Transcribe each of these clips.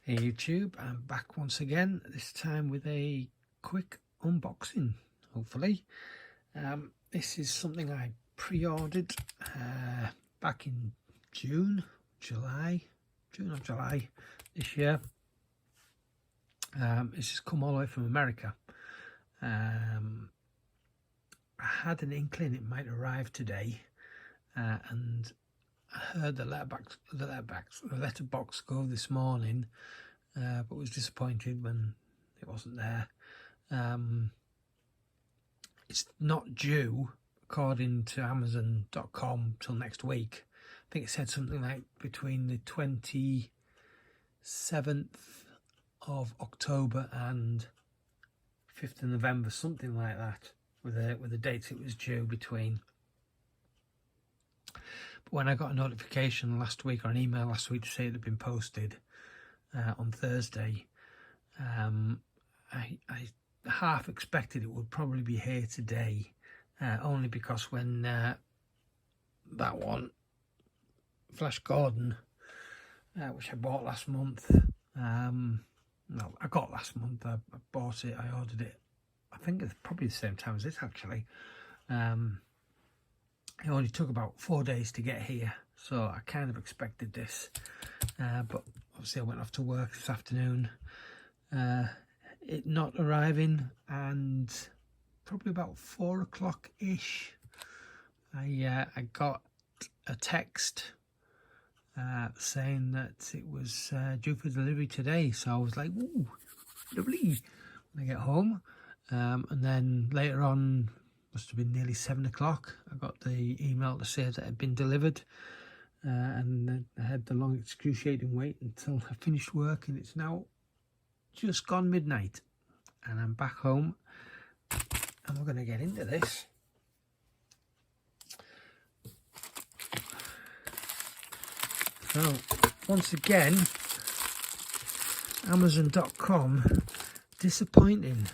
Hey YouTube, I'm back once again, this time with a quick unboxing, hopefully. This is something I pre-ordered back in June or July this year. This has come all the way from America. I had an inkling it might arrive today, and I heard the letterbox go this morning, but was disappointed when it wasn't there. It's not due, according to Amazon.com, till next week. I think it said something like between the 27th of October and 5th of November, something like that, with the dates it was due between. But when I got a notification last week, or an email last week, to say it had been posted on Thursday, I half expected it would probably be here today, only because when that one, Flash Gordon, which I bought last month, well, I got last month, I bought it, I ordered it, I think it's probably the same time as this actually. It only took about 4 days to get here, so I kind of expected this, but obviously I went off to work this afternoon, it not arriving, and probably about 4 o'clock ish I got a text saying that it was due for delivery today. So I was like, ooh, lovely, when I get home. And then later on, must have been nearly 7 o'clock, I got the email to say that it had been delivered, and then I had the long excruciating wait until I finished work, and it's now just gone midnight, and I'm back home, and we're going to get into this. So once again, Amazon.com disappointing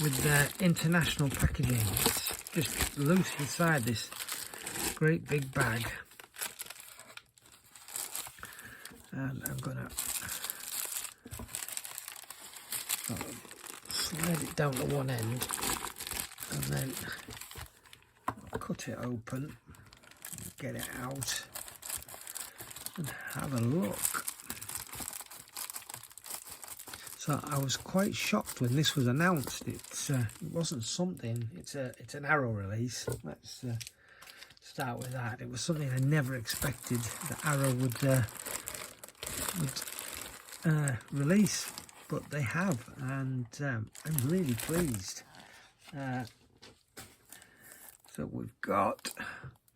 with their international packaging. It's just loose inside this great big bag, and I'm gonna slide it down to one end, and then I'll cut it open, get it out, and have a look. So I was quite shocked when this was announced. It wasn't something. It's an Arrow release. Let's start with that. It was something I never expected that Arrow would release, but they have, and I'm really pleased. So we've got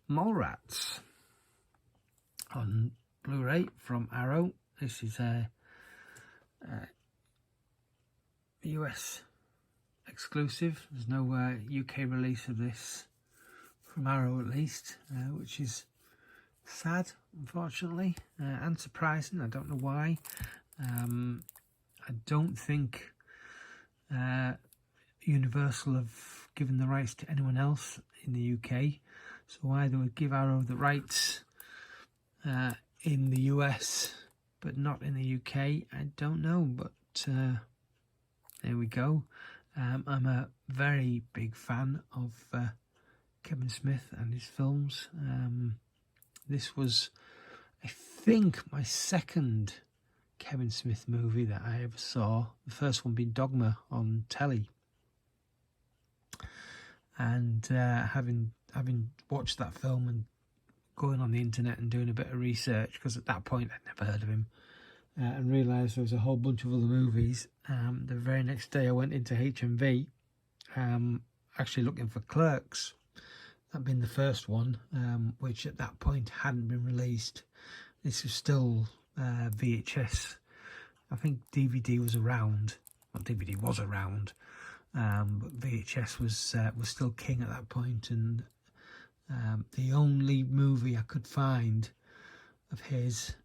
Mallrats on Blu-ray from Arrow. This is a US exclusive. There's no UK release of this from Arrow, at least, which is sad, unfortunately, and surprising. I don't know why. I don't think Universal have given the rights to anyone else in the UK, so why they would give Arrow the rights in the US but not in the UK, I don't know, but there we go. I'm a very big fan of Kevin Smith and his films. This was, I think, my second Kevin Smith movie that I ever saw. The first one being Dogma on telly. And having watched that film and going on the internet and doing a bit of research, because at that point I'd never heard of him, and realised there was a whole bunch of other movies. The very next day I went into HMV, actually looking for Clerks. That'd been the first one, which at that point hadn't been released. This was still VHS. I think DVD was around. Well, DVD was around, but VHS was still king at that point. And the only movie I could find of his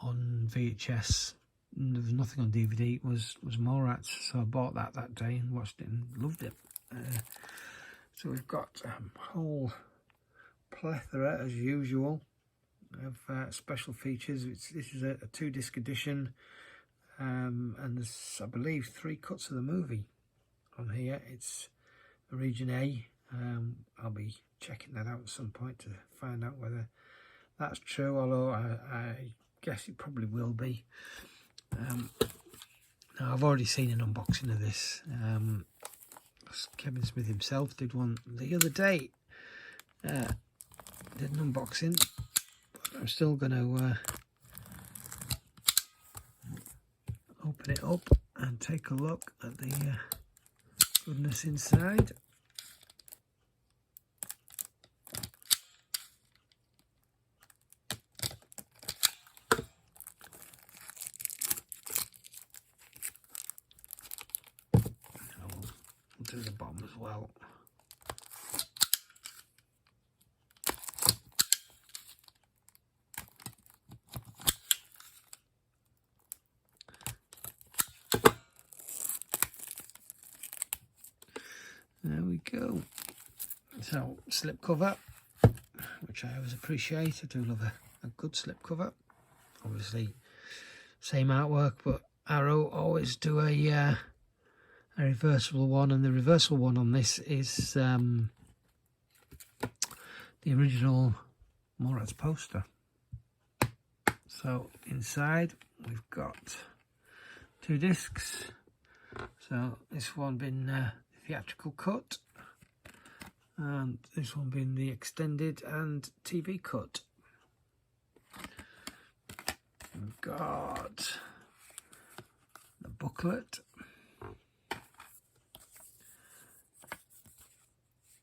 on VHS, there was nothing on DVD, was Mallrats. So I bought that day and watched it and loved it. So we've got a whole plethora, as usual, of special features. This is a 2-disc edition, and there's, I believe, 3 cuts of the movie on here. It's Region A. I'll be checking that out at some point to find out whether that's true, although I guess it probably will be. Now, I've already seen an unboxing of this. Kevin Smith himself did one the other day. Did an unboxing, but I'm still going to open it up and take a look at the goodness inside. We'll do the bottom as well. There we go. So, slip cover, which I always appreciate. I do love a good slip cover. Obviously, same artwork, but Arrow always do a reversible one, and the reversible one on this is the original Mallrats poster. So, inside we've got 2 discs. So, this one being theatrical cut, and this one being the extended and TV cut. We've got the booklet,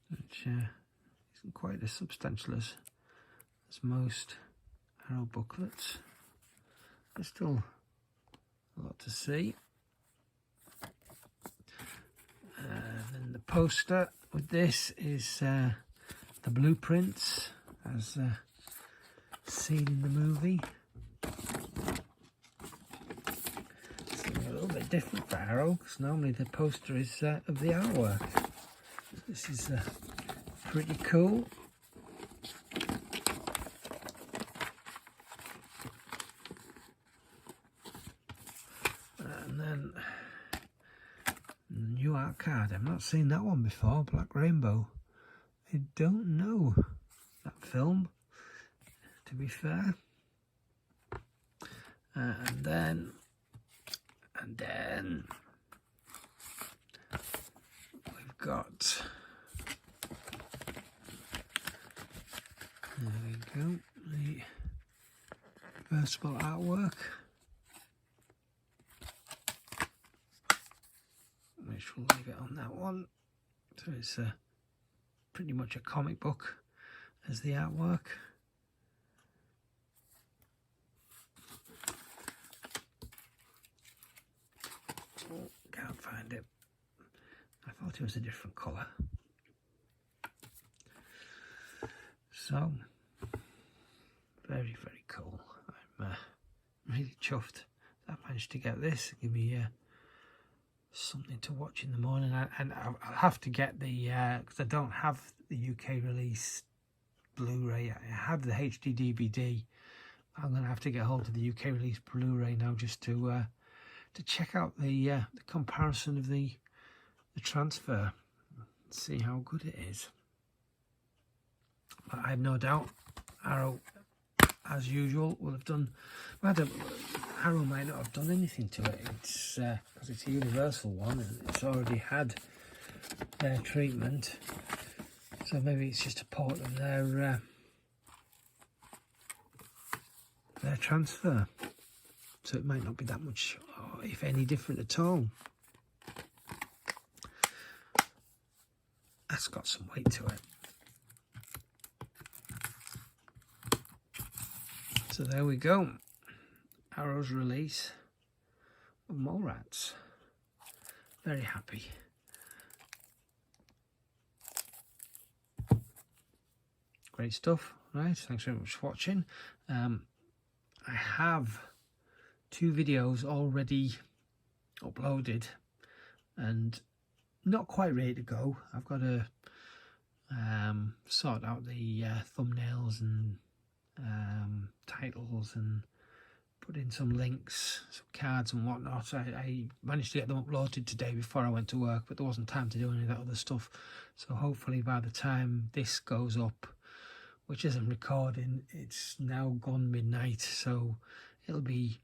which isn't quite as substantial as most Arrow booklets, but still a lot to see. Then the poster with this is the blueprints as seen in the movie. Something a little bit different for Arrow, because normally the poster is of the artwork. This is pretty cool. And then new art card. I've not seen that one before. Black Rainbow. I don't know that film, to be fair. And then we've got, there we go, the reversible artwork, which we'll leave it on that one. So it's pretty much a comic book as the artwork. Oh, can't find it. I thought it was a different colour. So, very, very cool. I'm really chuffed that I managed to get this. Give me something to watch in the morning, and I'll have to get the because I don't have the UK release Blu-ray. I have the HD DVD. I'm going to have to get hold of the UK release Blu-ray now, just to check out the comparison of the transfer, see how good it is. But I have no doubt Arrow, as usual, will have done. Well, Arrow might not have done anything to it. It's because it's a universal one and it's already had their treatment. So maybe it's just a port of their transfer. So it might not be that much, or if any, different at all. That's got some weight to it. So there we go. Arrow's release of Mallrats. Very happy. Great stuff. Right, thanks very much for watching. I have 2 videos already uploaded and not quite ready to go. I've got to sort out the thumbnails and titles and put in some links, some cards and whatnot. I managed to get them uploaded today before I went to work, but there wasn't time to do any of that other stuff. So hopefully by the time this goes up, which isn't recording, it's now gone midnight, so it'll be,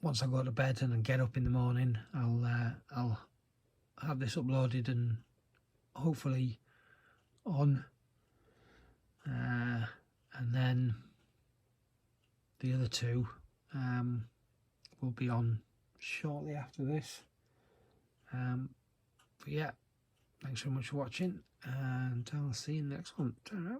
once I go to bed and get up in the morning, I'll have this uploaded and hopefully on, and then the other two will be on shortly after this. But yeah, thanks very much for watching, and I'll see you in the next one. Ta-ra.